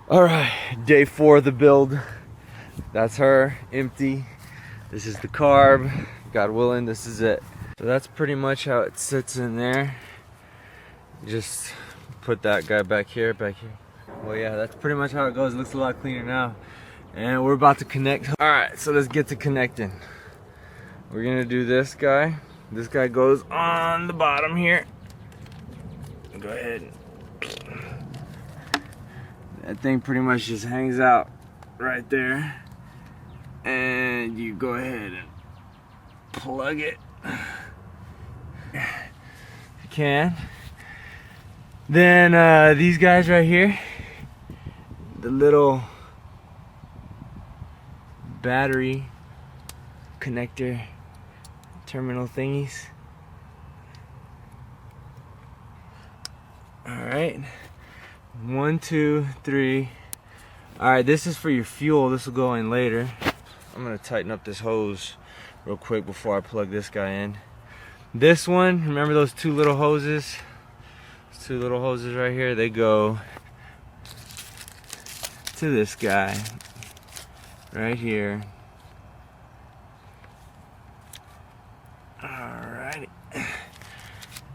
All right, day 4 of the build. That's her, empty. This is the carb. God willing, this is it. So that's pretty much how it sits in there. Just put that guy back here. Well, yeah, that's pretty much how it goes. It looks a lot cleaner now. And we're about to connect. All right, so let's get to connecting. We're gonna do this guy. This guy goes on the bottom here. Go ahead. That thing pretty much just hangs out right there. And you go ahead and plug it. You can. Then these guys right here, the little battery connector terminal thingies. All right, 1, 2, 3. All right, this is for your fuel. This will go in later. I'm gonna tighten up this hose real quick before I plug this guy in. This one, remember those two little hoses? Those two little hoses right here, they go to this guy right here. Alrighty.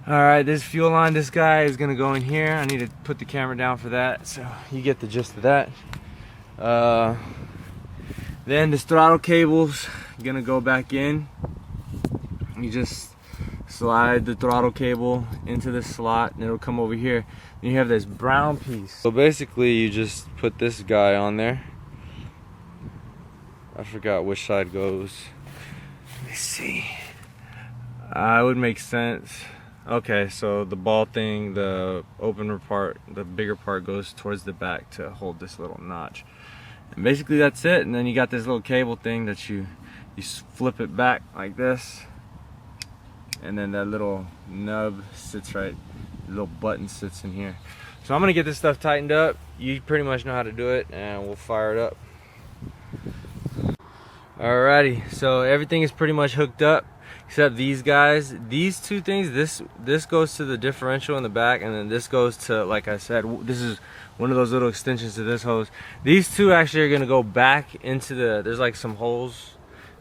Alright, this fuel line, this guy is gonna go in here. I need to put the camera down for that, so you get the gist of that. Then this throttle cable's gonna go back in. You just slide the throttle cable into this slot and it'll come over here. Then you have this brown piece. So basically you just put this guy on there. I forgot which side goes. Let me see. It would make sense. Okay, so the ball thing, the opener part, the bigger part goes towards the back to hold this little notch. And basically that's it. And then you got this little cable thing that you flip it back like this. And then that little nub sits right, the little button sits in here. So I'm gonna get this stuff tightened up. You pretty much know how to do it, and we'll fire it up. Alrighty, so everything is pretty much hooked up except these guys. These two things, this goes to the differential in the back, and then this goes to, like I said, this is one of those little extensions to this hose. These two actually are gonna go back into there's like some holes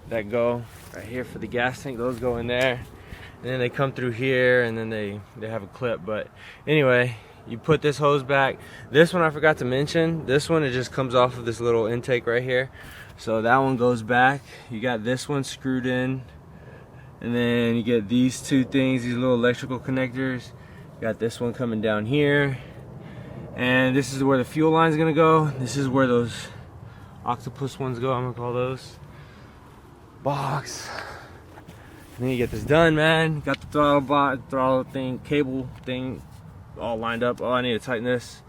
that go right here for the gas tank. Those go in there, and then they come through here, and then they have a clip. But anyway, you put this hose back. This one I forgot to mention. This one, it just comes off of this little intake right here. So that one goes back. You got this one screwed in, and then you get these two things, these little electrical connectors. You got this one coming down here, and this is where the fuel line is gonna go. This is where those octopus ones go. I'm gonna call those box. And then you get this done, man. Got the throttle thing, cable thing all lined up. Oh, I need to tighten this.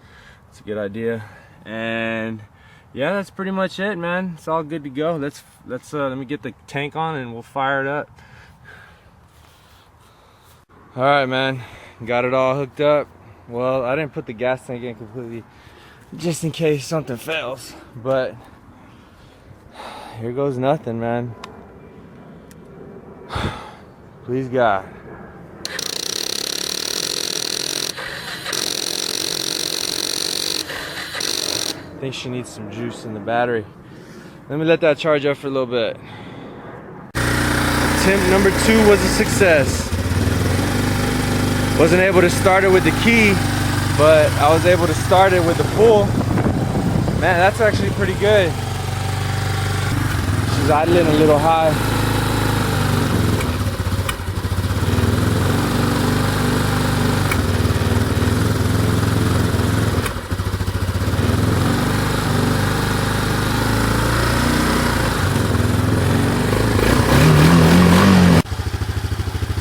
It's a good idea. And yeah, that's pretty much it, man. It's all good to go. Let me get the tank on and we'll fire it up. All right, man. Got it all hooked up. Well, I didn't put the gas tank in completely just in case something fails, but here goes nothing, man. Please God. I think she needs some juice in the battery. Let me let that charge up for a little bit. Attempt number 2 was a success. Wasn't able to start it with the key, but I was able to start it with the pull. Man, that's actually pretty good. She's idling a little high.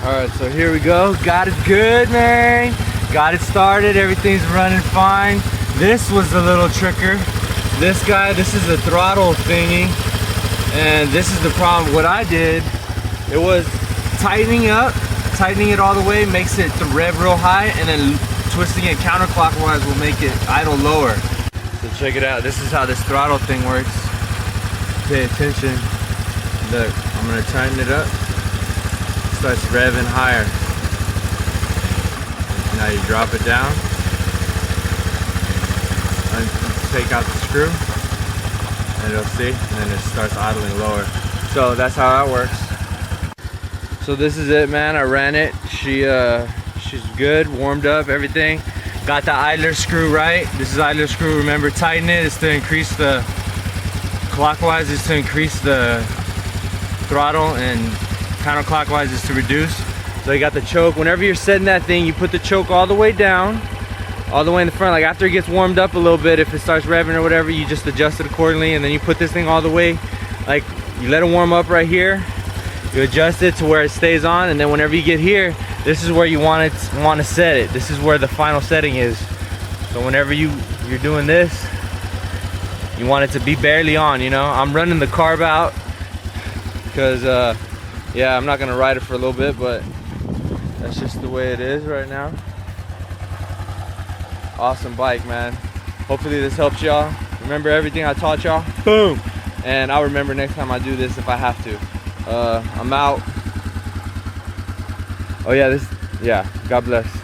Alright, so here we go. Got it good, man. Got it started. Everything's running fine. This was the little tricker. This guy, this is the throttle thingy. And this is the problem. What I did, it was tightening it all the way, makes it rev real high, and then twisting it counterclockwise will make it idle lower. So check it out. This is how this throttle thing works. Pay attention. Look, I'm gonna tighten it up. Starts revving higher. Now you drop it down. take out the screw, and it'll see, and then it starts idling lower. So that's how that works. So this is it, man. I ran it. She's good, warmed up, everything. Got the idler screw right. This is idler screw. Remember, tighten it. It's to increase the clockwise is to increase the throttle, and counterclockwise is to reduce. So you got the choke. Whenever you're setting that thing, you put the choke all the way down, all the way in the front. Like after it gets warmed up a little bit, if it starts revving or whatever, you just adjust it accordingly, and then you put this thing all the way, like you let it warm up right here, you adjust it to where it stays on, and then whenever you get here, this is where you want to set it. This is where the final setting is. So whenever you're doing this, you want it to be barely on, you know. I'm running the carb out because yeah, I'm not gonna ride it for a little bit, but that's just the way it is right now. Awesome bike, man. Hopefully this helps y'all. Remember everything I taught y'all? Boom! And I'll remember next time I do this if I have to. I'm out. Oh yeah, God bless.